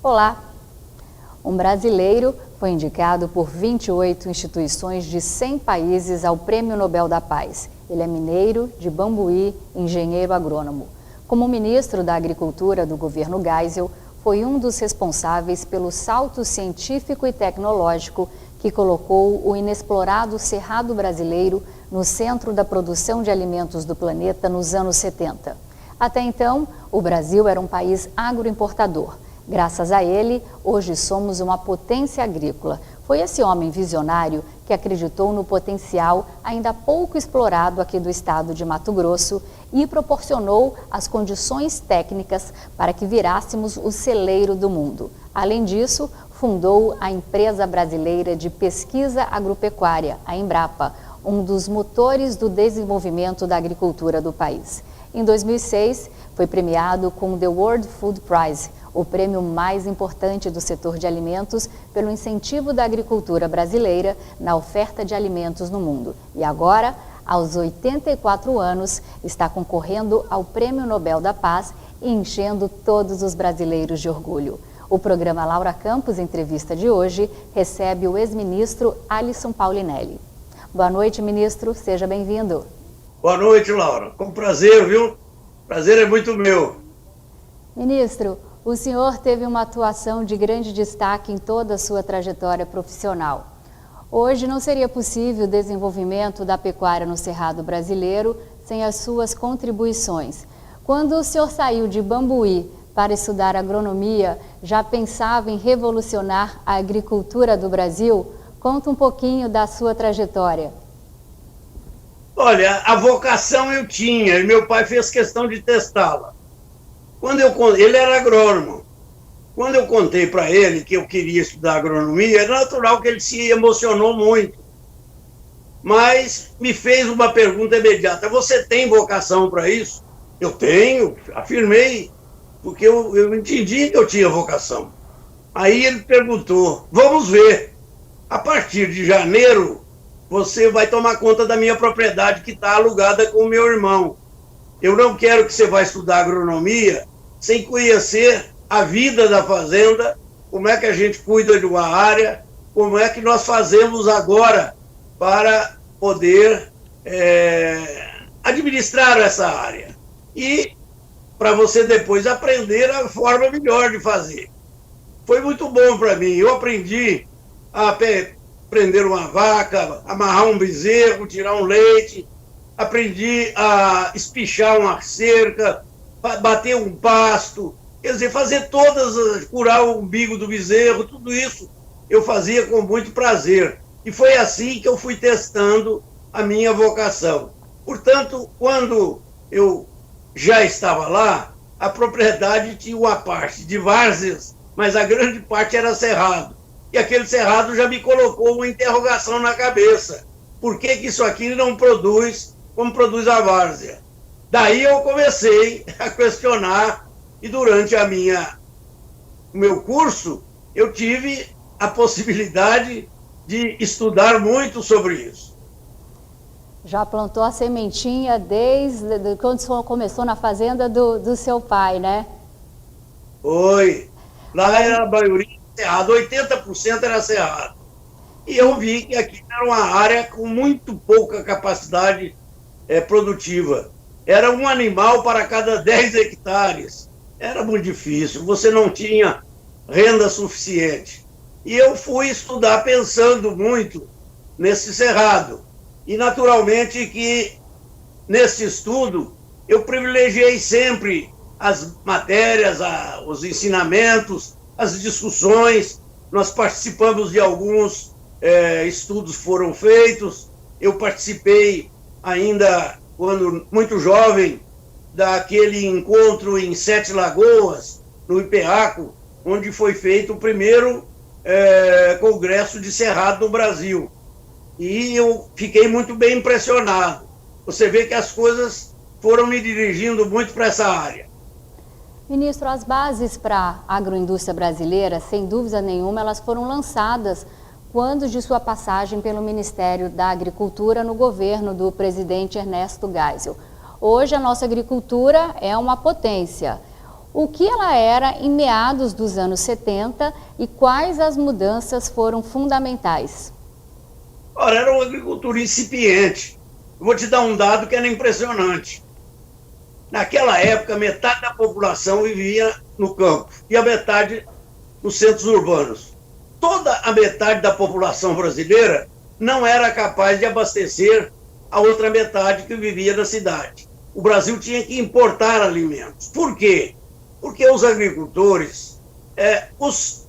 Olá! Um brasileiro foi indicado por 28 instituições de 100 países ao Prêmio Nobel da Paz. Ele é mineiro, de Bambuí, engenheiro agrônomo. Como ministro da Agricultura do governo Geisel, foi um dos responsáveis pelo salto científico e tecnológico que colocou o inexplorado Cerrado brasileiro no centro da produção de alimentos do planeta nos anos 70. Até então, o Brasil era um país agroimportador. Graças a ele, hoje somos uma potência agrícola. Foi esse homem visionário que acreditou no potencial ainda pouco explorado aqui do estado de Mato Grosso e proporcionou as condições técnicas para que virássemos o celeiro do mundo. Além disso, fundou a Empresa Brasileira de Pesquisa Agropecuária, a Embrapa, um dos motores do desenvolvimento da agricultura do país. Em 2006, foi premiado com o The World Food Prize, o prêmio mais importante do setor de alimentos pelo incentivo da agricultura brasileira na oferta de alimentos no mundo. E agora, aos 84 anos, está concorrendo ao Prêmio Nobel da Paz e enchendo todos os brasileiros de orgulho. O programa Laura Campos Entrevista de hoje recebe o ex-ministro Alisson Paulinelli. Boa noite, ministro. Seja bem-vindo. Boa noite, Laura. Com prazer, viu? Prazer é muito meu. Ministro, o senhor teve uma atuação de grande destaque em toda a sua trajetória profissional. Hoje não seria possível o desenvolvimento da pecuária no Cerrado brasileiro sem as suas contribuições. Quando o senhor saiu de Bambuí para estudar agronomia, já pensava em revolucionar a agricultura do Brasil? Conta um pouquinho da sua trajetória. Olha, a vocação eu tinha e meu pai fez questão de testá-la. Ele era agrônomo. Quando eu contei para ele que eu queria estudar agronomia, é natural que ele se emocionou muito. Mas me fez uma pergunta imediata: você tem vocação para isso? Eu tenho, afirmei, porque eu entendi que eu tinha vocação. Aí ele perguntou: vamos ver, a partir de janeiro você vai tomar conta da minha propriedade que está alugada com o meu irmão. Eu não quero que você vá estudar agronomia sem conhecer a vida da fazenda, como é que a gente cuida de uma área, como é que nós fazemos agora para poder administrar essa área. E para você depois aprender a forma melhor de fazer. Foi muito bom para mim. Eu aprendi a prender uma vaca, amarrar um bezerro, tirar um leite, aprendi a espichar uma cerca, bater um pasto, quer dizer, curar o umbigo do bezerro, tudo isso eu fazia com muito prazer. E foi assim que eu fui testando a minha vocação. Portanto, quando eu já estava lá, a propriedade tinha uma parte de várzeas, mas a grande parte era cerrado. E aquele cerrado já me colocou uma interrogação na cabeça. Por que isso aqui não produz como produz a várzea? Daí eu comecei a questionar e durante o meu curso eu tive a possibilidade de estudar muito sobre isso. Já plantou a sementinha desde quando o senhor começou na fazenda do seu pai, né? Foi. Lá era a maioria cerrado, 80% era cerrado. E eu vi que aqui era uma área com muito pouca capacidade produtiva. Era um animal para cada 10 hectares. Era muito difícil, você não tinha renda suficiente. E eu fui estudar pensando muito nesse cerrado. E naturalmente que nesse estudo eu privilegiei sempre as matérias, os ensinamentos, as discussões. Nós participamos de alguns estudos foram feitos. Eu participei ainda, quando muito jovem, daquele encontro em Sete Lagoas, no IPEACO, onde foi feito o primeiro congresso de cerrado no Brasil. E eu fiquei muito bem impressionado. Você vê que as coisas foram me dirigindo muito para essa área. Ministro, as bases para a agroindústria brasileira, sem dúvida nenhuma, elas foram lançadas quando de sua passagem pelo Ministério da Agricultura no governo do presidente Ernesto Geisel. Hoje a nossa agricultura é uma potência. O que ela era em meados dos anos 70 e quais as mudanças foram fundamentais? Ora, era uma agricultura incipiente. Eu vou te dar um dado que era impressionante. Naquela época, metade da população vivia no campo e a metade nos centros urbanos. Toda a metade da população brasileira não era capaz de abastecer a outra metade que vivia na cidade. O Brasil tinha que importar alimentos. Por quê? Porque os agricultores, os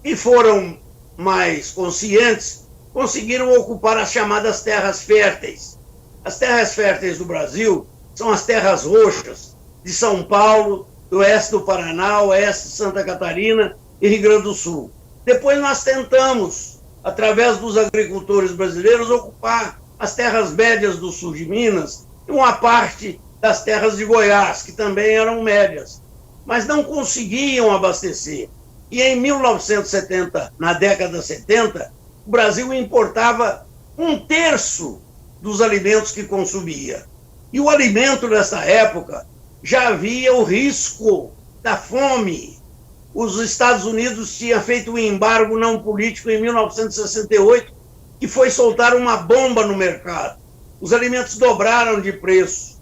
que foram mais conscientes, conseguiram ocupar as chamadas terras férteis. As terras férteis do Brasil são as terras roxas de São Paulo, do oeste do Paraná, oeste de Santa Catarina e Rio Grande do Sul. Depois nós tentamos, através dos agricultores brasileiros, ocupar as terras médias do sul de Minas e uma parte das terras de Goiás, que também eram médias, mas não conseguiam abastecer. E em 1970, na década 70, o Brasil importava 1/3 dos alimentos que consumia. E o alimento, nessa época, já havia o risco da fome. Os Estados Unidos tinham feito um embargo não político em 1968, que foi soltar uma bomba no mercado. Os alimentos dobraram de preço.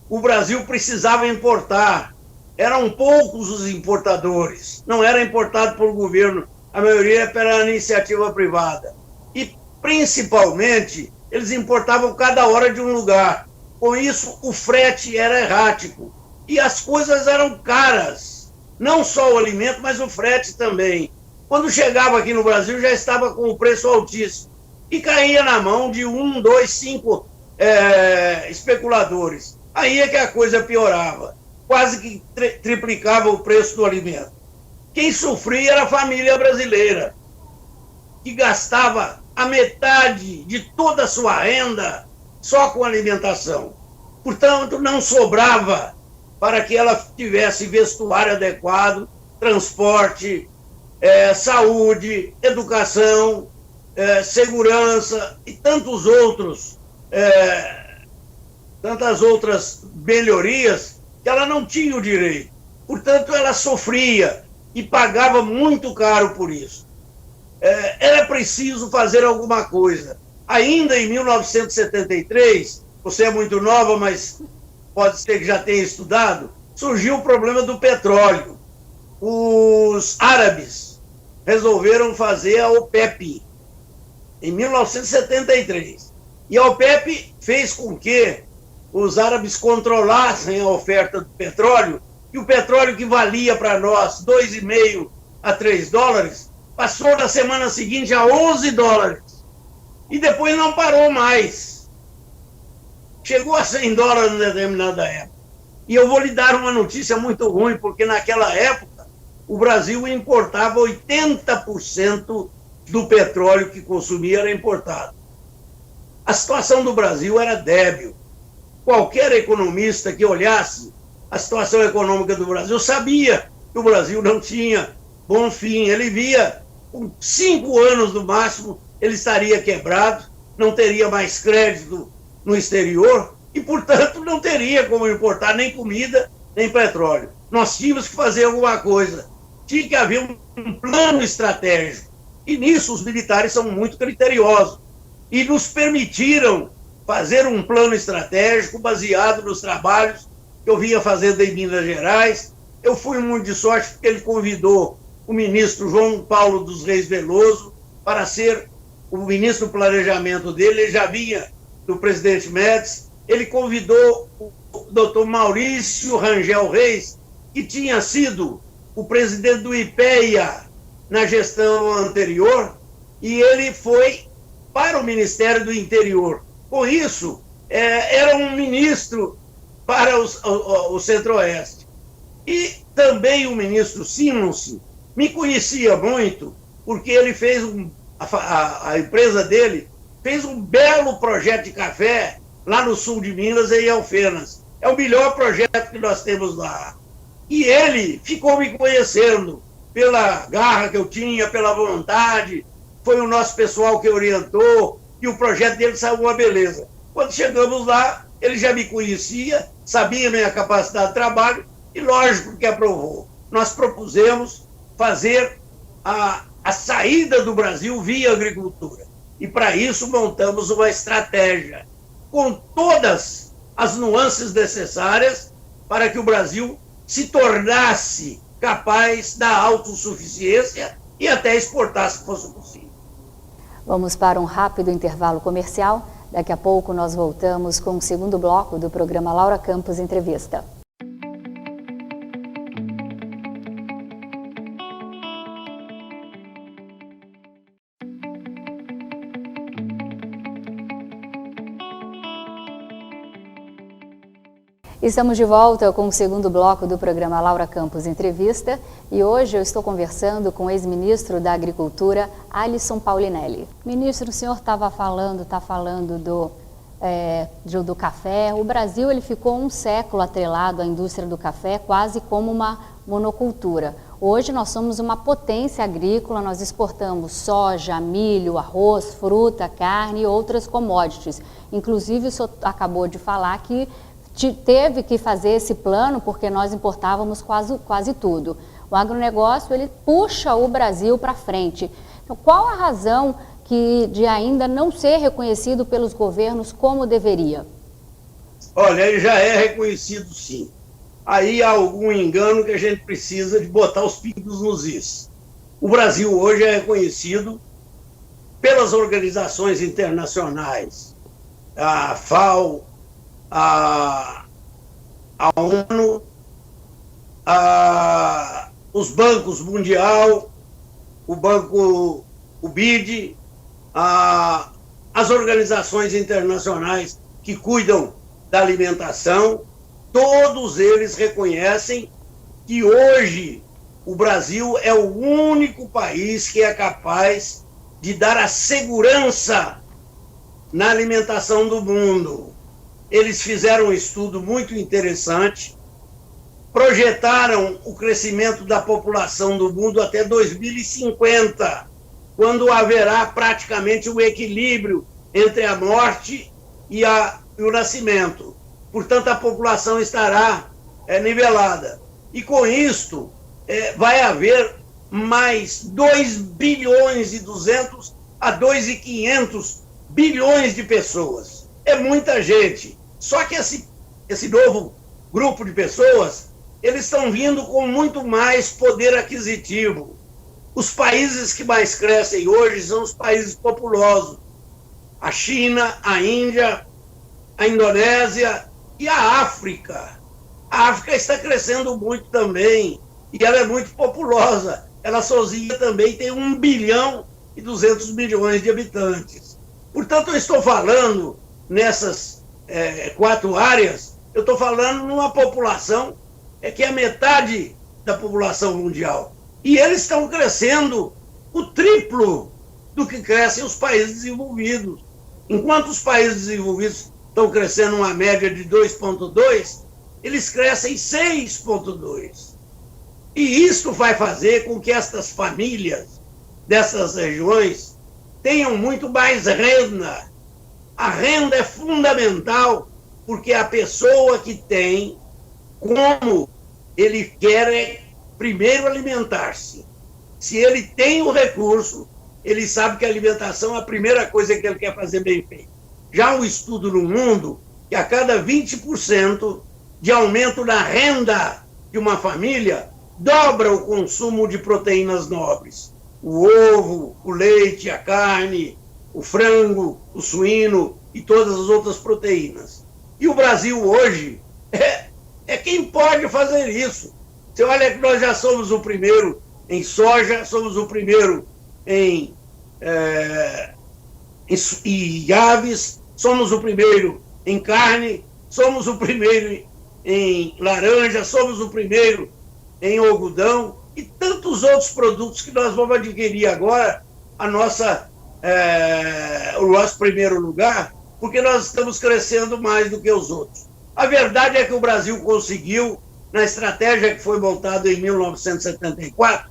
O Brasil precisava importar. Eram poucos os importadores. Não era importado pelo governo. A maioria era pela iniciativa privada. E, principalmente, eles importavam cada hora de um lugar. Com isso, o frete era errático. E as coisas eram caras. Não só o alimento, mas o frete também. Quando chegava aqui no Brasil, já estava com o preço altíssimo. E caía na mão de 1, 2, 5 especuladores. Aí é que a coisa piorava. Quase que triplicava o preço do alimento. Quem sofria era a família brasileira, que gastava a metade de toda a sua renda só com alimentação. Portanto, não sobrava para que ela tivesse vestuário adequado, transporte, saúde, educação, segurança e tantas outras melhorias que ela não tinha o direito. Portanto, ela sofria e pagava muito caro por isso. Era preciso fazer alguma coisa. Ainda em 1973, você é muito nova, mas pode ser que já tenha estudado, surgiu o problema do petróleo. Os árabes resolveram fazer a OPEP em 1973. E a OPEP fez com que os árabes controlassem a oferta do petróleo, e o petróleo que valia para nós $2,5 a $3, passou na semana seguinte a $11. E depois não parou mais. Chegou a $100 em determinada época. E eu vou lhe dar uma notícia muito ruim, porque naquela época o Brasil importava 80% do petróleo que consumia era importado. A situação do Brasil era débil. Qualquer economista que olhasse a situação econômica do Brasil sabia que o Brasil não tinha bom fim. Ele via, com 5 anos no máximo, ele estaria quebrado, não teria mais crédito no exterior e, portanto, não teria como importar nem comida, nem petróleo. Nós tínhamos que fazer alguma coisa. Tinha que haver um plano estratégico. E nisso os militares são muito criteriosos e nos permitiram fazer um plano estratégico baseado nos trabalhos que eu vinha fazendo em Minas Gerais. Eu fui muito de sorte porque ele convidou o ministro João Paulo dos Reis Veloso para ser o ministro do planejamento dele. Ele já vinha do presidente Médici. Ele convidou o doutor Maurício Rangel Reis, que tinha sido o presidente do IPEA na gestão anterior, e ele foi para o Ministério do Interior. Com isso, era um ministro para o Centro-Oeste. E também o ministro Simons me conhecia muito, porque ele fez a empresa dele fez um belo projeto de café lá no sul de Minas, em Alfenas. É o melhor projeto que nós temos lá. E ele ficou me conhecendo pela garra que eu tinha, pela vontade. Foi o nosso pessoal que orientou, e o projeto dele saiu uma beleza. Quando chegamos lá, ele já me conhecia, sabia a minha capacidade de trabalho, E lógico que aprovou. Nós propusemos fazer a saída do Brasil via agricultura. E para isso montamos uma estratégia com todas as nuances necessárias para que o Brasil se tornasse capaz da autossuficiência e até exportar se fosse possível. Vamos para um rápido intervalo comercial. Daqui a pouco nós voltamos com o segundo bloco do programa Laura Campos Entrevista. Estamos de volta com o segundo bloco do programa Laura Campos Entrevista e hoje eu estou conversando com o ex-ministro da Agricultura, Alisson Paulinelli. Ministro, o senhor está falando do café. O Brasil ele ficou um século atrelado à indústria do café, quase como uma monocultura. Hoje nós somos uma potência agrícola, nós exportamos soja, milho, arroz, fruta, carne e outras commodities. Inclusive o senhor acabou de falar que teve que fazer esse plano porque nós importávamos quase tudo. O agronegócio ele puxa o Brasil para frente. Então, qual a razão de ainda não ser reconhecido pelos governos como deveria? Olha, ele já é reconhecido sim. Aí há algum engano que a gente precisa de botar os pingos nos is. O Brasil hoje é reconhecido pelas organizações internacionais, a FAO, a ONU, os bancos mundial, o BID, as organizações internacionais que cuidam da alimentação, todos eles reconhecem que hoje o Brasil é o único país que é capaz de dar a segurança na alimentação do mundo. Eles fizeram um estudo muito interessante, projetaram o crescimento da população do mundo até 2050, quando haverá praticamente um equilíbrio entre a morte e o nascimento. Portanto, a população estará nivelada. E com isto, vai haver mais 2 bilhões e 200 a 2,500 bilhões de pessoas. É muita gente. Só que esse novo grupo de pessoas, eles estão vindo com muito mais poder aquisitivo. Os países que mais crescem hoje são os países populosos. A China, a Índia, a Indonésia e a África. A África está crescendo muito também e ela é muito populosa. Ela sozinha também tem 1 bilhão e 200 milhões de habitantes. Portanto, eu estou falando nessas 4 áreas, eu estou falando numa população que é metade da população mundial. E eles estão crescendo o triplo do que crescem os países desenvolvidos. Enquanto os países desenvolvidos estão crescendo uma média de 2,2, eles crescem 6,2. E isso vai fazer com que estas famílias dessas regiões tenham muito mais renda. A renda é fundamental, porque a pessoa que tem, como ele quer primeiro alimentar-se. Se ele tem o recurso, ele sabe que a alimentação é a primeira coisa que ele quer fazer bem feito. Já um estudo no mundo que a cada 20% de aumento na renda de uma família, dobra o consumo de proteínas nobres. O ovo, o leite, a carne, o frango, o suíno e todas as outras proteínas. E o Brasil hoje é quem pode fazer isso. Você olha que nós já somos o primeiro em soja, somos o primeiro em aves, somos o primeiro em carne, somos o primeiro em laranja, somos o primeiro em algodão e tantos outros produtos que nós vamos adquirir agora o nosso primeiro lugar, porque nós estamos crescendo mais do que os outros. A verdade é que o Brasil conseguiu, na estratégia que foi montada em 1974,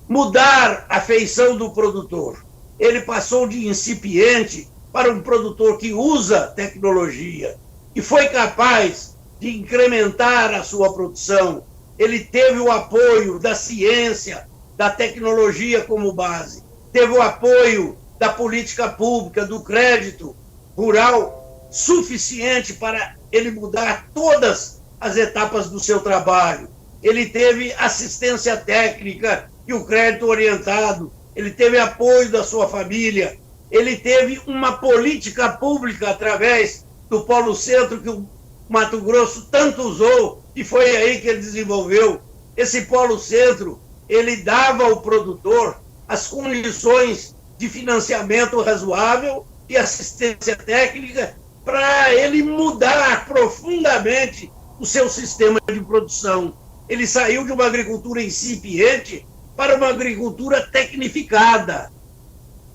mudar a feição do produtor. Ele passou de incipiente para um produtor que usa tecnologia e foi capaz de incrementar a sua produção. Ele teve o apoio da ciência, da tecnologia como base, teve o apoio da política pública, do crédito rural suficiente para ele mudar todas as etapas do seu trabalho. Ele teve assistência técnica e o crédito orientado, ele teve apoio da sua família, ele teve uma política pública através do Polo Centro que o Mato Grosso tanto usou, e foi aí que ele desenvolveu. Esse Polo Centro, ele dava ao produtor as condições de financiamento razoável e assistência técnica para ele mudar profundamente o seu sistema de produção. Ele saiu de uma agricultura incipiente para uma agricultura tecnificada,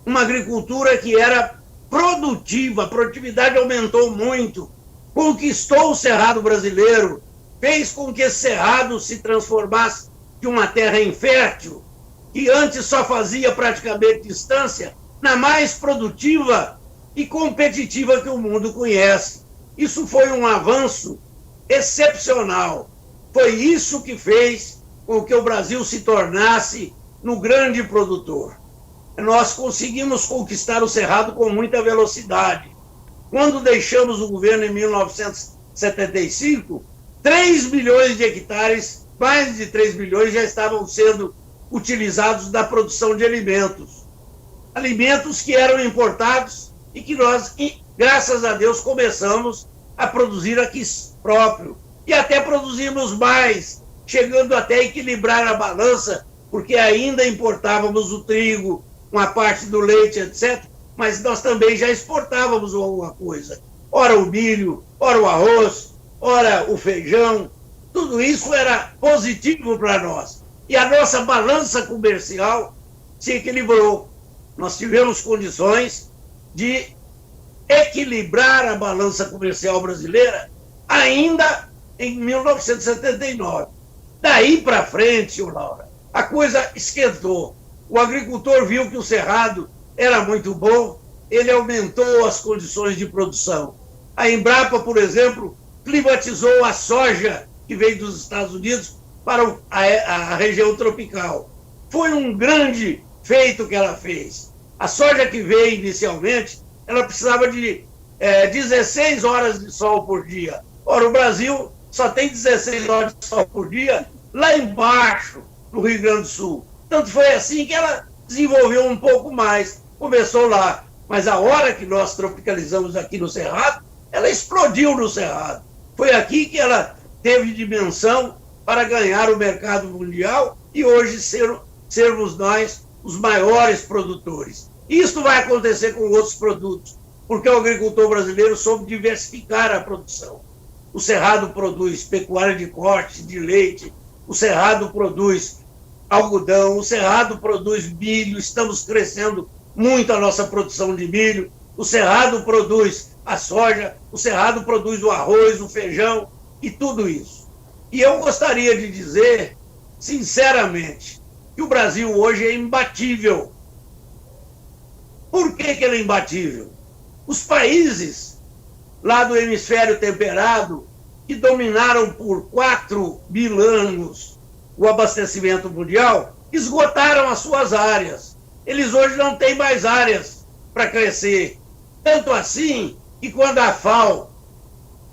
uma agricultura que era produtiva, a produtividade aumentou muito, conquistou o Cerrado brasileiro, fez com que esse Cerrado se transformasse de uma terra infértil, que antes só fazia praticamente distância, na mais produtiva e competitiva que o mundo conhece. Isso foi um avanço excepcional. Foi isso que fez com que o Brasil se tornasse no grande produtor. Nós conseguimos conquistar o Cerrado com muita velocidade. Quando deixamos o governo em 1975, 3 milhões de hectares, mais de 3 milhões, já estavam sendo utilizados na produção de alimentos. Alimentos que eram importados e que nós, graças a Deus, começamos a produzir aqui próprio. E até produzimos mais, chegando até a equilibrar a balança, porque ainda importávamos o trigo, uma parte do leite, etc., mas nós também já exportávamos alguma coisa. Ora o milho, ora o arroz, ora o feijão, tudo isso era positivo para nós. E a nossa balança comercial se equilibrou. Nós tivemos condições de equilibrar a balança comercial brasileira ainda em 1979. Daí para frente, Laura, a coisa esquentou. O agricultor viu que o Cerrado era muito bom, ele aumentou as condições de produção. A Embrapa, por exemplo, climatizou a soja que veio dos Estados Unidos para a região tropical. Foi um grande feito que ela fez. A soja que veio inicialmente, ela precisava de 16 horas de sol por dia. Ora, o Brasil só tem 16 horas de sol por dia lá embaixo, no Rio Grande do Sul. Tanto foi assim que ela desenvolveu um pouco mais. Começou lá. Mas a hora que nós tropicalizamos aqui no Cerrado, ela explodiu no Cerrado. Foi aqui que ela teve dimensão para ganhar o mercado mundial e hoje sermos nós os maiores produtores. Isso vai acontecer com outros produtos, porque o agricultor brasileiro soube diversificar a produção. O Cerrado produz pecuária de corte, de leite, o Cerrado produz algodão, o Cerrado produz milho, estamos crescendo muito a nossa produção de milho, o Cerrado produz a soja, o Cerrado produz o arroz, o feijão e tudo isso. E eu gostaria de dizer, sinceramente, que o Brasil hoje é imbatível. Por que ele é imbatível? Os países lá do hemisfério temperado, que dominaram por 4.000 anos o abastecimento mundial, esgotaram as suas áreas. Eles hoje não têm mais áreas para crescer. Tanto assim que quando a FAO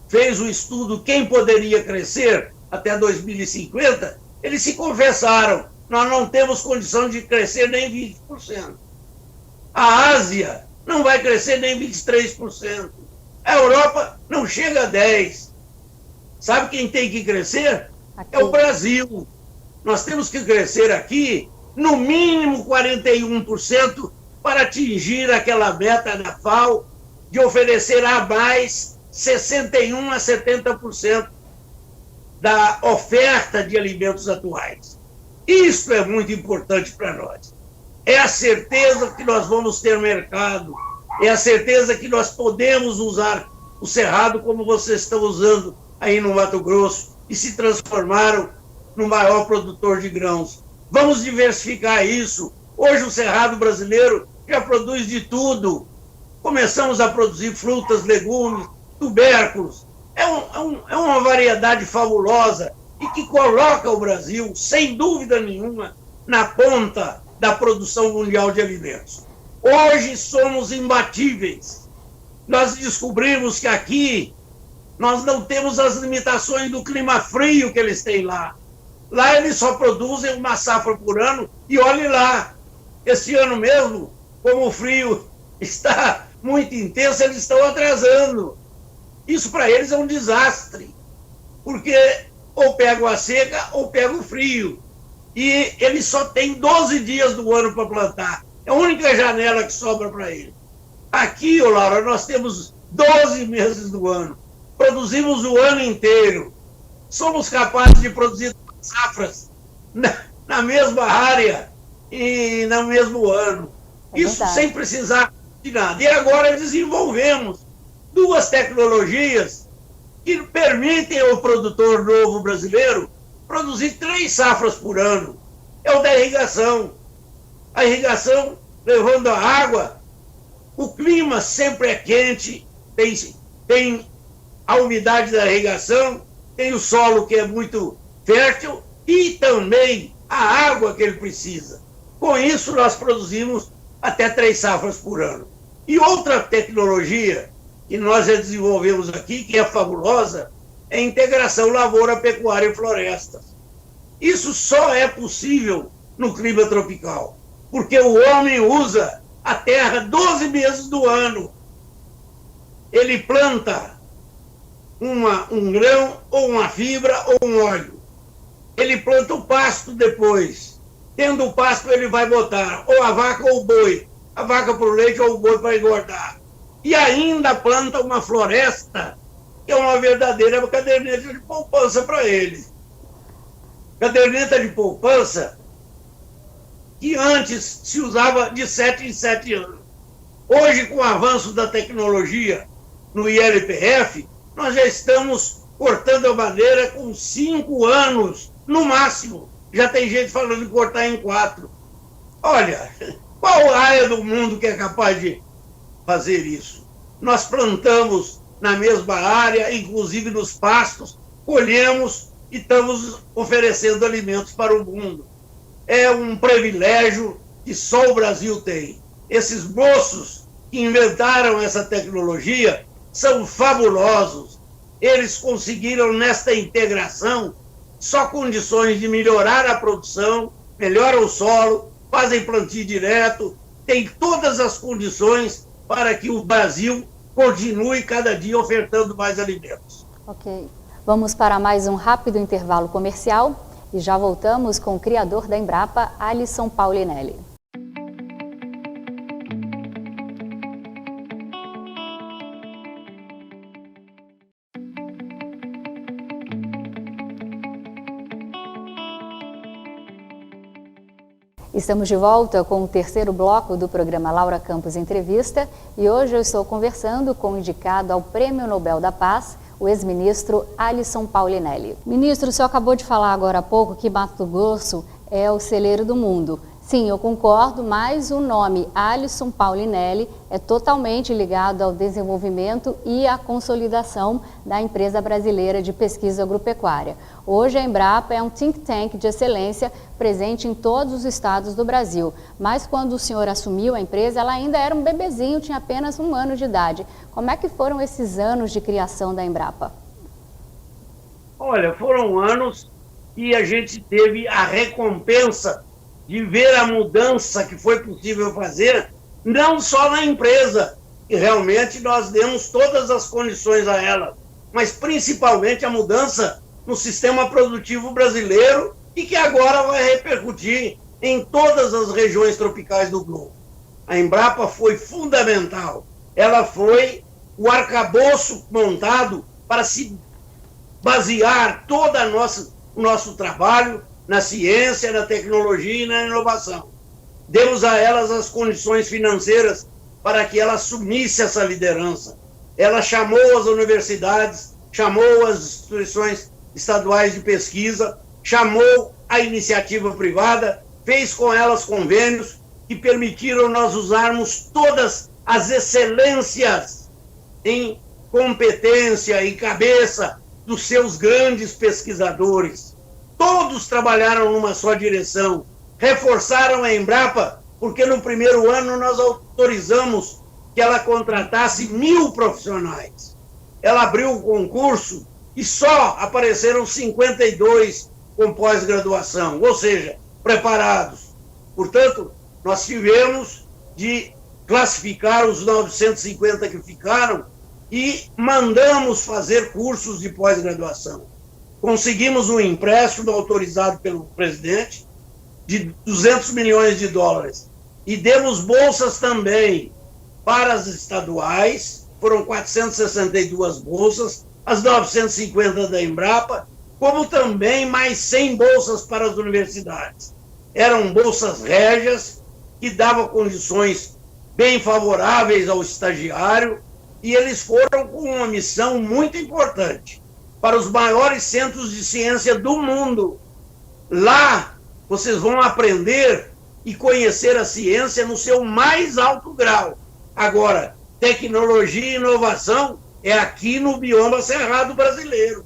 fez o estudo quem poderia crescer até 2050, eles se confessaram, nós não temos condição de crescer nem 20%. A Ásia não vai crescer nem 23%. A Europa não chega a 10%. Sabe quem tem que crescer? Aqui. É o Brasil. Nós temos que crescer aqui no mínimo 41% para atingir aquela meta da FAO de oferecer a mais 61% a 70% da oferta de alimentos atuais. Isso é muito importante para nós. É a certeza que nós vamos ter mercado, é a certeza que nós podemos usar o Cerrado como vocês estão usando aí no Mato Grosso e se transformaram no maior produtor de grãos. Vamos diversificar isso. Hoje o Cerrado brasileiro já produz de tudo. Começamos a produzir frutas, legumes, tubérculos. É uma variedade fabulosa e que coloca o Brasil, sem dúvida nenhuma, na ponta da produção mundial de alimentos. Hoje somos imbatíveis. Nós descobrimos que aqui nós não temos as limitações do clima frio que eles têm lá. Lá eles só produzem uma safra por ano e olhe lá, esse ano mesmo, como o frio está muito intenso, eles estão atrasando. Isso para eles é um desastre, porque ou pega a seca ou pega o frio. E eles só têm 12 dias do ano para plantar. É a única janela que sobra para eles. Aqui, Laura, nós temos 12 meses do ano. Produzimos o ano inteiro. Somos capazes de produzir safras na mesma área e no mesmo ano. Isso sem precisar de nada. E agora desenvolvemos 2 tecnologias que permitem ao produtor novo brasileiro produzir 3 safras por ano. É o da irrigação. A irrigação, levando a água, o clima sempre é quente, tem a umidade da irrigação, tem o solo que é muito fértil e também a água que ele precisa. Com isso, nós produzimos até 3 safras por ano. E outra tecnologia que nós já desenvolvemos aqui, que é fabulosa, é a integração lavoura, pecuária e florestas. Isso só é possível no clima tropical, porque o homem usa a terra 12 meses do ano. Ele planta um grão, ou uma fibra, ou um óleo. Ele planta o pasto depois. Tendo o pasto, ele vai botar ou a vaca ou o boi. A vaca para o leite ou o boi para engordar. E ainda planta uma floresta, que é uma verdadeira caderneta de poupança para ele. Caderneta de poupança que antes se usava de 7 em 7 anos. Hoje, com o avanço da tecnologia no ILPF, nós já estamos cortando a madeira com 5 anos, no máximo. Já tem gente falando de cortar em 4. Olha, qual área do mundo que é capaz de fazer isso? Nós plantamos na mesma área, inclusive nos pastos, colhemos e estamos oferecendo alimentos para o mundo. É um privilégio que só o Brasil tem. Esses moços que inventaram essa tecnologia são fabulosos. Eles conseguiram, nesta integração, só condições de melhorar a produção, melhoram o solo, fazem plantio direto, tem todas as condições para que o Brasil continue cada dia ofertando mais alimentos. Ok. Vamos para mais um rápido intervalo comercial e já voltamos com o criador da Embrapa, Alisson Paulinelli. Estamos de volta com o terceiro bloco do programa Laura Campos Entrevista e hoje eu estou conversando com o indicado ao Prêmio Nobel da Paz, o ex-ministro Alisson Paulinelli. Ministro, o senhor acabou de falar agora há pouco que Mato Grosso é o celeiro do mundo. Sim, eu concordo, mas o nome Alisson Paulinelli é totalmente ligado ao desenvolvimento e à consolidação da empresa brasileira de pesquisa agropecuária. Hoje a Embrapa é um think tank de excelência presente em todos os estados do Brasil, mas quando o senhor assumiu a empresa, ela ainda era um bebezinho, tinha apenas 1 ano de idade. Como é que foram esses anos de criação da Embrapa? Olha, foram anos que a gente teve a recompensa de ver a mudança que foi possível fazer, não só na empresa, que realmente nós demos todas as condições a ela, mas principalmente a mudança no sistema produtivo brasileiro e que agora vai repercutir em todas as regiões tropicais do globo. A Embrapa foi fundamental. Ela foi o arcabouço montado para se basear todo o nosso trabalho na ciência, na tecnologia e na inovação. Demos a elas as condições financeiras para que ela assumisse essa liderança. Ela chamou as universidades, chamou as instituições estaduais de pesquisa, chamou a iniciativa privada, fez com elas convênios que permitiram nós usarmos todas as excelências em competência e cabeça dos seus grandes pesquisadores. Todos trabalharam numa só direção, reforçaram a Embrapa, porque no primeiro ano nós autorizamos que ela contratasse 1.000 profissionais. Ela abriu o concurso e só apareceram 52 com pós-graduação, ou seja, preparados. Portanto, nós tivemos de classificar os 950 que ficaram e mandamos fazer cursos de pós-graduação. Conseguimos um empréstimo autorizado pelo presidente de 200 milhões de dólares e demos bolsas também para as estaduais, foram 462 bolsas, as 950 da Embrapa, como também mais 100 bolsas para as universidades. Eram bolsas régias, que davam condições bem favoráveis ao estagiário, e eles foram com uma missão muito importante para os maiores centros de ciência do mundo. Lá, vocês vão aprender e conhecer a ciência no seu mais alto grau. Agora, tecnologia e inovação é aqui no bioma cerrado brasileiro.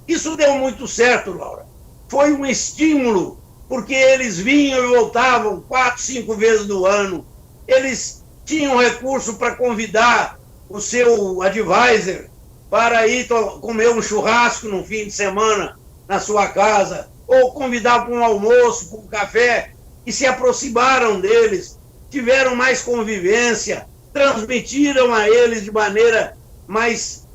Isso deu muito certo, Laura. Foi um estímulo, porque eles vinham e voltavam 4, 5 vezes no ano. Eles tinham recurso para convidar o seu advisor para ir comer um churrasco no fim de semana na sua casa, ou convidar para um almoço, para um café, e se aproximaram deles, tiveram mais convivência, transmitiram a eles de maneira mais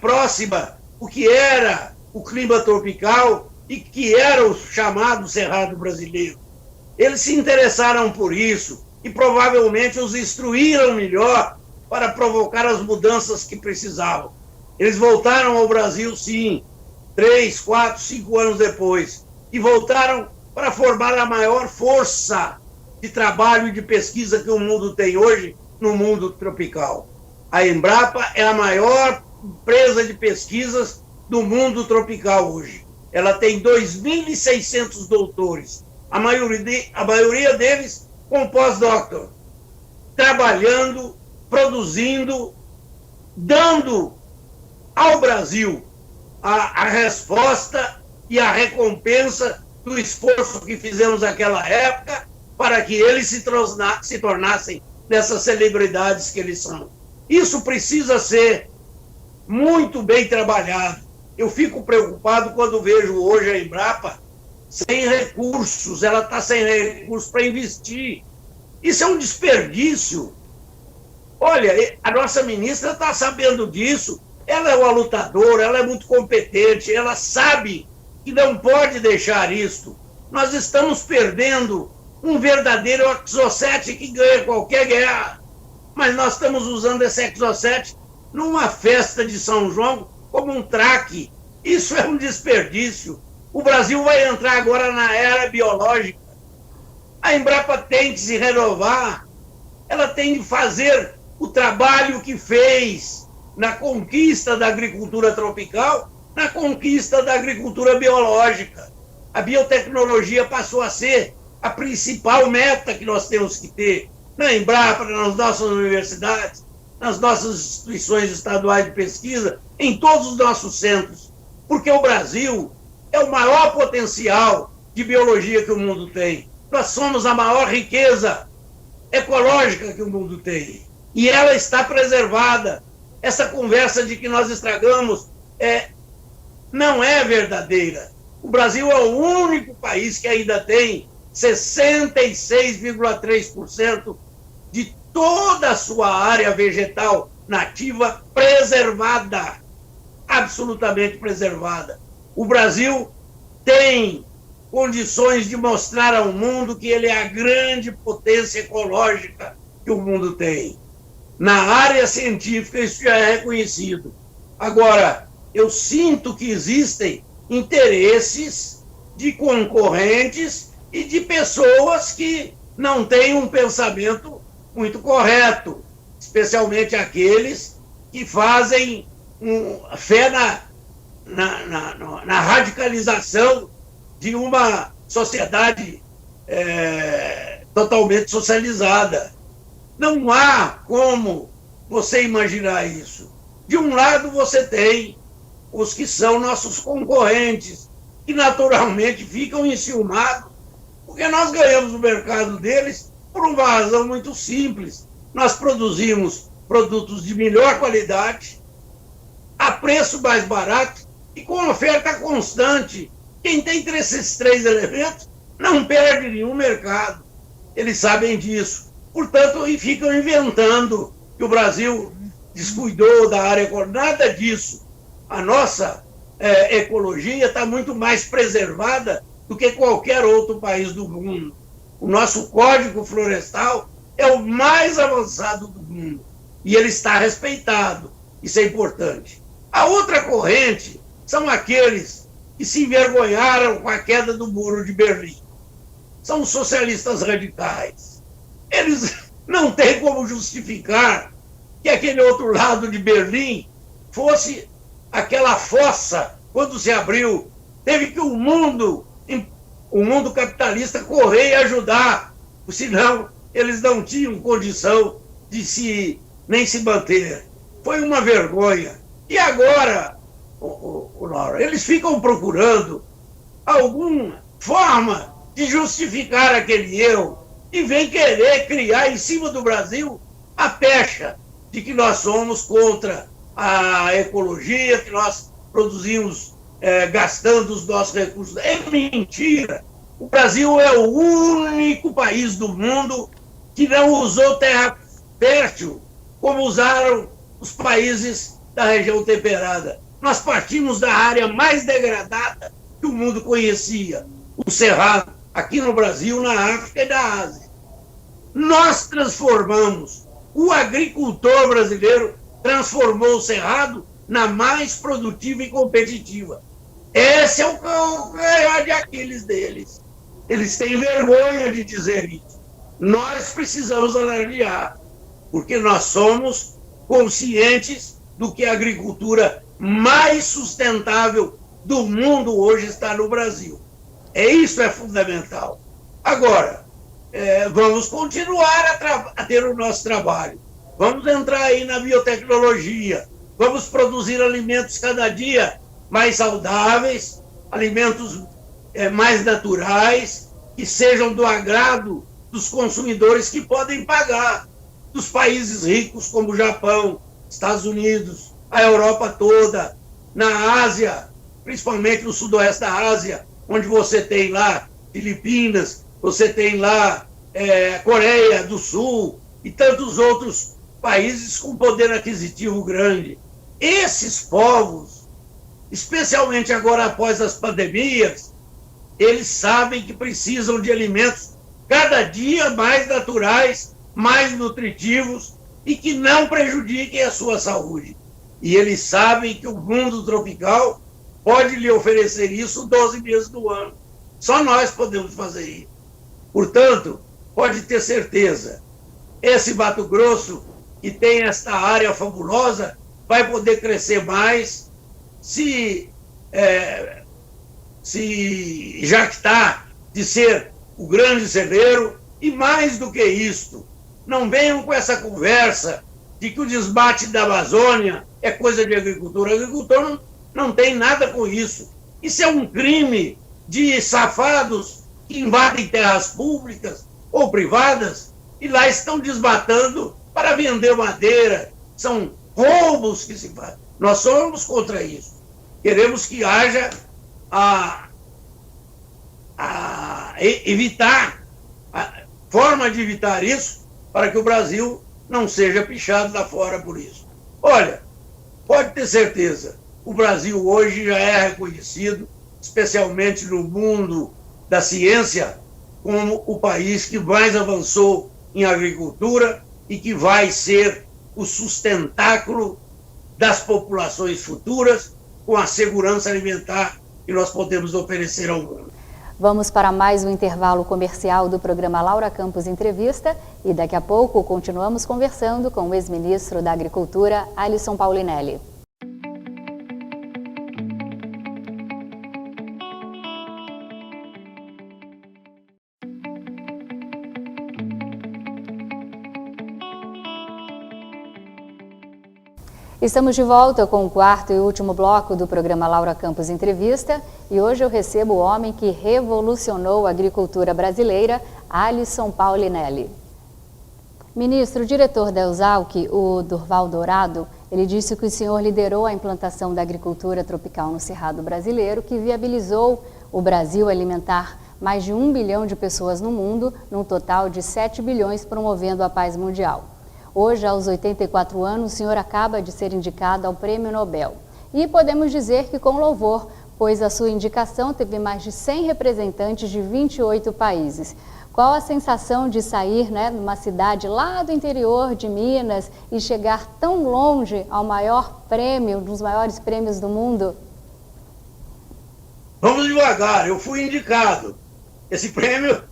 próxima o que era o clima tropical e que era o chamado Cerrado brasileiro. Eles se interessaram por isso e provavelmente os instruíram melhor para provocar as mudanças que precisavam. Eles voltaram ao Brasil, sim, 3, 4, 5 anos depois, e voltaram para formar a maior força de trabalho e de pesquisa que o mundo tem hoje no mundo tropical. A Embrapa é a maior empresa de pesquisas do mundo tropical hoje. Ela tem 2.600 doutores, a maioria deles com pós-doutor, trabalhando, produzindo, dando ao Brasil a resposta e a recompensa do esforço que fizemos naquela época para que eles se tornassem dessas celebridades que eles são. Isso precisa ser muito bem trabalhado. Eu fico preocupado quando vejo hoje a Embrapa sem recursos, ela está sem recursos para investir. Isso é um desperdício. Olha, a nossa ministra está sabendo disso, ela é uma lutadora, ela é muito competente, ela sabe que não pode deixar isso. Nós estamos perdendo um verdadeiro Exocet que ganha qualquer guerra, mas nós estamos usando esse Exocet numa festa de São João como um traque. Isso é um desperdício. O Brasil vai entrar agora na era biológica. A Embrapa tem que se renovar, ela tem que fazer o trabalho que fez na conquista da agricultura tropical, na conquista da agricultura biológica. A biotecnologia passou a ser a principal meta que nós temos que ter na Embrapa, nas nossas universidades, nas nossas instituições estaduais de pesquisa, em todos os nossos centros, porque o Brasil é o maior potencial de biologia que o mundo tem. Nós somos a maior riqueza ecológica que o mundo tem. E ela está preservada. Essa conversa de que nós estragamos não é verdadeira. O Brasil é o único país que ainda tem 66,3% de toda a sua área vegetal nativa preservada, absolutamente preservada. O Brasil tem condições de mostrar ao mundo que ele é a grande potência ecológica que o mundo tem. Na área científica, isso já é reconhecido. Agora, eu sinto que existem interesses de concorrentes e de pessoas que não têm um pensamento muito correto, especialmente aqueles que fazem fé na radicalização de uma sociedade totalmente socializada. Não há como você imaginar isso. De um lado, você tem os que são nossos concorrentes, que naturalmente ficam enciumados, porque nós ganhamos o mercado deles por uma razão muito simples. Nós produzimos produtos de melhor qualidade, a preço mais barato e com oferta constante. Quem tem esses três elementos não perde nenhum mercado. Eles sabem disso. Portanto, e ficam inventando que o Brasil descuidou da área ecológica. Nada disso. A nossa ecologia está muito mais preservada do que qualquer outro país do mundo. O nosso Código Florestal é o mais avançado do mundo e ele está respeitado. Isso é importante. A outra corrente são aqueles que se envergonharam com a queda do Muro de Berlim. São os socialistas radicais. Eles não têm como justificar que aquele outro lado de Berlim fosse aquela fossa quando se abriu. Teve que o mundo capitalista correr e ajudar, senão eles não tinham condição de nem se manter. Foi uma vergonha. E agora, Laura, eles ficam procurando alguma forma de justificar aquele erro e vem querer criar em cima do Brasil a pecha de que nós somos contra a ecologia, que nós produzimos gastando os nossos recursos. É mentira. O Brasil é o único país do mundo que não usou terra fértil como usaram os países da região temperada. Nós partimos da área mais degradada que o mundo conhecia, o Cerrado, aqui no Brasil, na África e na Ásia. Nós transformamos, o agricultor brasileiro transformou o Cerrado na mais produtiva e competitiva. Esse é o calcanhar de Aquiles deles. Eles têm vergonha de dizer isso. Nós precisamos alardear, porque nós somos conscientes do que a agricultura mais sustentável do mundo hoje está no Brasil. Isso é fundamental. Agora, vamos continuar a ter o nosso trabalho. Vamos entrar aí na biotecnologia. Vamos produzir alimentos cada dia mais saudáveis, alimentos mais naturais, que sejam do agrado dos consumidores que podem pagar, dos países ricos como o Japão, Estados Unidos, a Europa toda, na Ásia, principalmente no sudoeste da Ásia, onde você tem lá Filipinas, você tem lá Coreia do Sul e tantos outros países com poder aquisitivo grande. Esses povos, especialmente agora após as pandemias, eles sabem que precisam de alimentos cada dia mais naturais, mais nutritivos e que não prejudiquem a sua saúde. E eles sabem que o mundo tropical pode lhe oferecer isso 12 meses do ano. Só nós podemos fazer isso. Portanto, pode ter certeza, esse Mato Grosso, que tem esta área fabulosa, vai poder crescer mais se jactar de ser o grande celeiro. E mais do que isto, não venham com essa conversa de que o desmate da Amazônia é coisa de agricultor. O agricultor não tem nada com isso. Isso é um crime de safados que invadem terras públicas ou privadas e lá estão desmatando para vender madeira. São roubos que se fazem. Nós somos contra isso. Queremos que haja forma de evitar isso para que o Brasil não seja pichado lá fora por isso. Olha, pode ter certeza, o Brasil hoje já é reconhecido, especialmente no mundo da ciência, como o país que mais avançou em agricultura e que vai ser o sustentáculo das populações futuras com a segurança alimentar que nós podemos oferecer ao mundo. Vamos para mais um intervalo comercial do programa Laura Campos Entrevista e daqui a pouco continuamos conversando com o ex-ministro da Agricultura, Alisson Paulinelli. Estamos de volta com o quarto e último bloco do programa Laura Campos Entrevista e hoje eu recebo o homem que revolucionou a agricultura brasileira, Alisson Paulinelli. Ministro, o diretor da Exalc, o Durval Dourado, ele disse que o senhor liderou a implantação da agricultura tropical no Cerrado brasileiro, que viabilizou o Brasil alimentar mais de 1 bilhão de pessoas no mundo, num total de 7 bilhões, promovendo a paz mundial. Hoje, aos 84 anos, o senhor acaba de ser indicado ao Prêmio Nobel. E podemos dizer que com louvor, pois a sua indicação teve mais de 100 representantes de 28 países. Qual a sensação de sair, numa cidade lá do interior de Minas e chegar tão longe ao maior prêmio, um dos maiores prêmios do mundo? Vamos devagar, eu fui indicado. Esse prêmio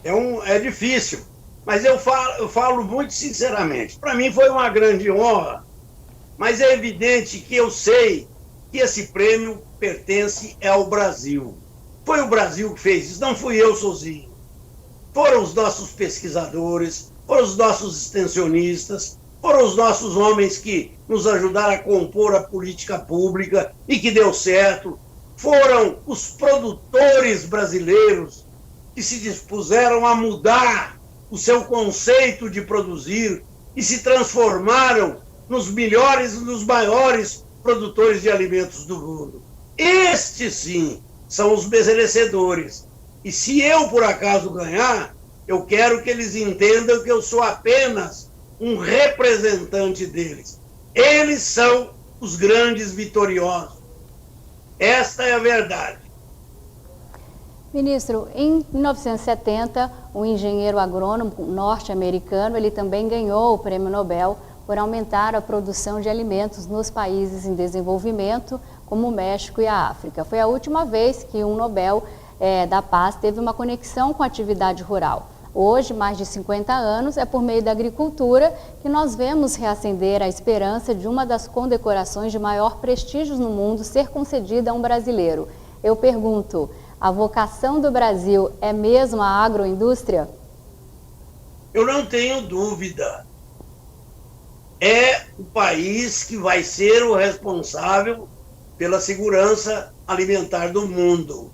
é difícil. Mas eu falo muito sinceramente, para mim foi uma grande honra, mas é evidente que eu sei que esse prêmio pertence ao Brasil. Foi o Brasil que fez isso, não fui eu sozinho. Foram os nossos pesquisadores, foram os nossos extensionistas, foram os nossos homens que nos ajudaram a compor a política pública e que deu certo. Foram os produtores brasileiros que se dispuseram a mudar o seu conceito de produzir e se transformaram nos melhores e nos maiores produtores de alimentos do mundo. Estes, sim, são os merecedores. E se eu, por acaso, ganhar, eu quero que eles entendam que eu sou apenas um representante deles. Eles são os grandes vitoriosos. Esta é a verdade. Ministro, em 1970, um engenheiro agrônomo norte-americano, ele também ganhou o Prêmio Nobel por aumentar a produção de alimentos nos países em desenvolvimento, como o México e a África. Foi a última vez que um Nobel da Paz teve uma conexão com a atividade rural. Hoje, mais de 50 anos, é por meio da agricultura que nós vemos reacender a esperança de uma das condecorações de maior prestígio no mundo ser concedida a um brasileiro. Eu pergunto, a vocação do Brasil é mesmo a agroindústria? Eu não tenho dúvida. É o país que vai ser o responsável pela segurança alimentar do mundo.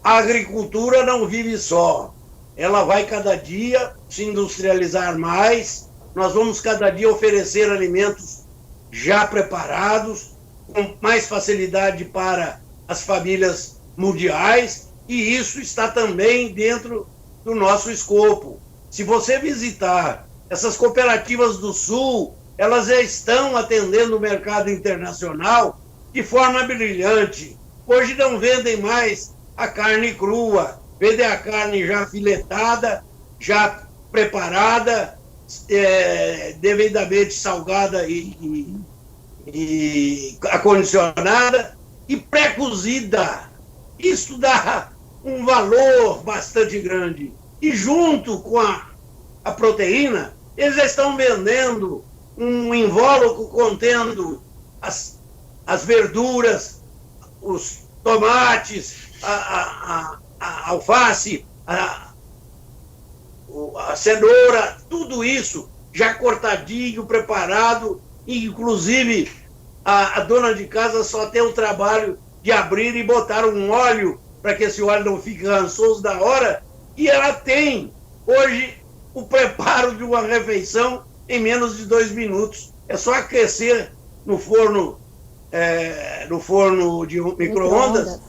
A agricultura não vive só. Ela vai cada dia se industrializar mais. Nós vamos cada dia oferecer alimentos já preparados, com mais facilidade para as famílias mundiais, e isso está também dentro do nosso escopo. Se você visitar essas cooperativas do Sul, elas já estão atendendo o mercado internacional de forma brilhante. Hoje não vendem mais a carne crua, vendem a carne já filetada, já preparada, devidamente salgada e acondicionada e pré-cozida. Isso dá um valor bastante grande. E junto com a proteína, eles já estão vendendo um invólucro contendo as verduras, os tomates, a alface, a cenoura, tudo isso já cortadinho, preparado, e inclusive a dona de casa só tem o trabalho de abrir e botar um óleo para que esse óleo não fique rançoso da hora, e ela tem hoje o preparo de uma refeição em menos de 2 minutos. É só aquecer no forno de micro-ondas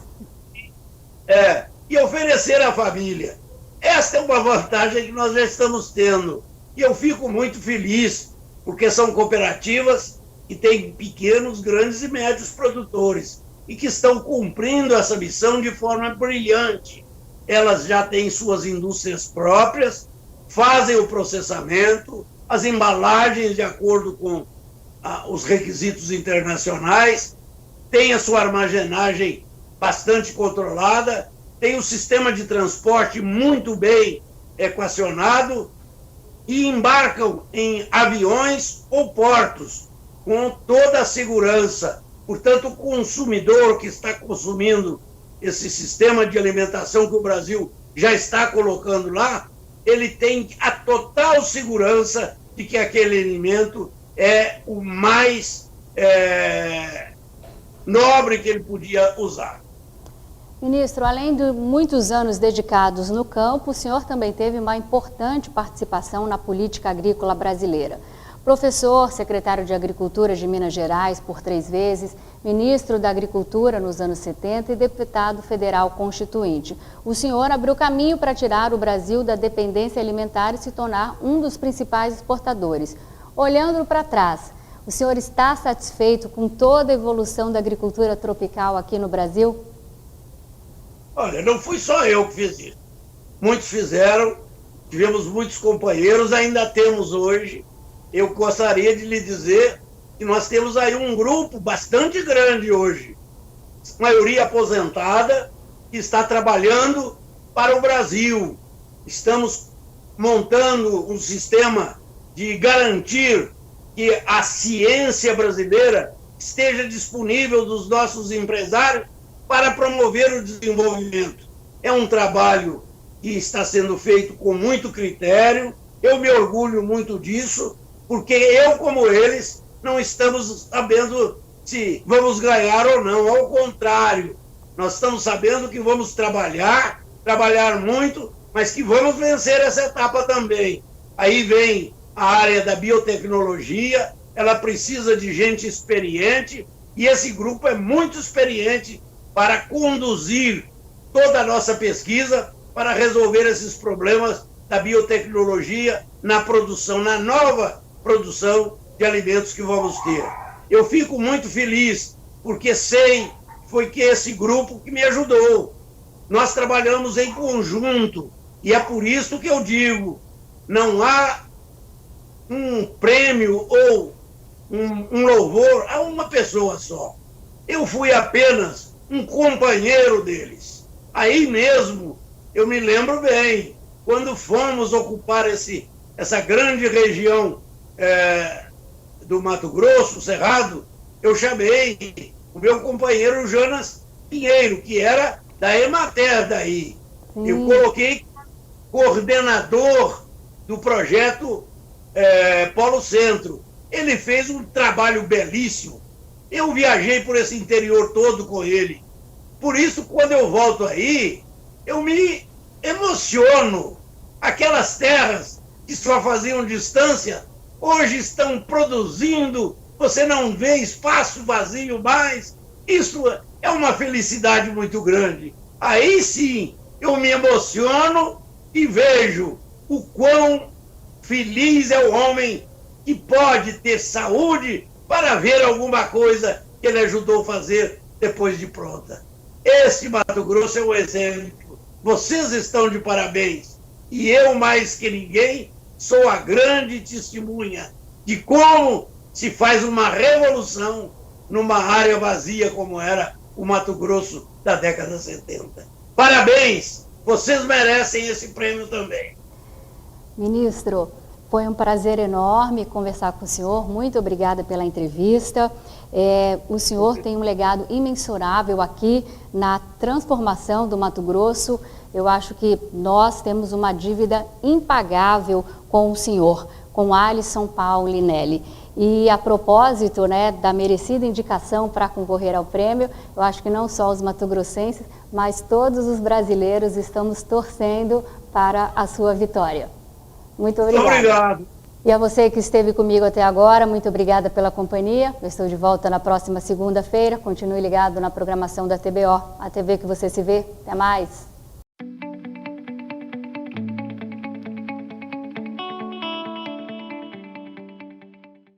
e oferecer à família. Esta é uma vantagem que nós já estamos tendo. E eu fico muito feliz, porque são cooperativas que têm pequenos, grandes e médios produtores e que estão cumprindo essa missão de forma brilhante. Elas já têm suas indústrias próprias, fazem o processamento, as embalagens de acordo com os requisitos internacionais, têm a sua armazenagem bastante controlada, tem o sistema de transporte muito bem equacionado e embarcam em aviões ou portos com toda a segurança. Portanto, o consumidor que está consumindo esse sistema de alimentação que o Brasil já está colocando lá, ele tem a total segurança de que aquele alimento é o mais nobre que ele podia usar. Ministro, além de muitos anos dedicados no campo, o senhor também teve uma importante participação na política agrícola brasileira. Professor, secretário de Agricultura de Minas Gerais por 3 vezes, ministro da Agricultura nos anos 70 e deputado federal constituinte. O senhor abriu caminho para tirar o Brasil da dependência alimentar e se tornar um dos principais exportadores. Olhando para trás, o senhor está satisfeito com toda a evolução da agricultura tropical aqui no Brasil? Olha, não fui só eu que fiz isso. Muitos fizeram, tivemos muitos companheiros, ainda temos hoje. Eu gostaria de lhe dizer que nós temos aí um grupo bastante grande hoje, maioria aposentada, que está trabalhando para o Brasil. Estamos montando um sistema de garantir que a ciência brasileira esteja disponível dos nossos empresários para promover o desenvolvimento. É um trabalho que está sendo feito com muito critério, eu me orgulho muito disso, porque eu, como eles, não estamos sabendo se vamos ganhar ou não, ao contrário, nós estamos sabendo que vamos trabalhar muito, mas que vamos vencer essa etapa também. Aí vem a área da biotecnologia, ela precisa de gente experiente, e esse grupo é muito experiente para conduzir toda a nossa pesquisa para resolver esses problemas da biotecnologia na produção, na nova produção de alimentos que vamos ter. Eu fico muito feliz, porque sei que foi que esse grupo que me ajudou. Nós trabalhamos em conjunto, e é por isso que eu digo, não há um prêmio ou um louvor a uma pessoa só. Eu fui apenas um companheiro deles. Aí mesmo, eu me lembro bem, quando fomos ocupar essa grande região do Mato Grosso, Cerrado, eu chamei o meu companheiro Jonas Pinheiro, que era da Emater daí. Eu coloquei coordenador do projeto Polo Centro. Ele fez um trabalho belíssimo. Eu viajei por esse interior todo com ele. Por isso, quando eu volto aí, eu me emociono. Aquelas terras que só faziam distância, hoje estão produzindo, você não vê espaço vazio mais. Isso é uma felicidade muito grande. Aí sim, eu me emociono e vejo o quão feliz é o homem que pode ter saúde para ver alguma coisa que ele ajudou a fazer depois de pronta. Esse Mato Grosso é um exemplo. Vocês estão de parabéns. E eu, mais que ninguém, sou a grande testemunha de como se faz uma revolução numa área vazia como era o Mato Grosso da década 70. Parabéns! Vocês merecem esse prêmio também. Ministro, foi um prazer enorme conversar com o senhor. Muito obrigada pela entrevista. O senhor tem um legado imensurável aqui na transformação do Mato Grosso. Eu acho que nós temos uma dívida impagável com o senhor, com Alisson Paulinelli. E a propósito, da merecida indicação para concorrer ao prêmio, eu acho que não só os matogrossenses, mas todos os brasileiros estamos torcendo para a sua vitória. Muito obrigada. Obrigado. E a você que esteve comigo até agora, muito obrigada pela companhia. Eu estou de volta na próxima segunda-feira. Continue ligado na programação da TBO, a TV que você se vê. Até mais.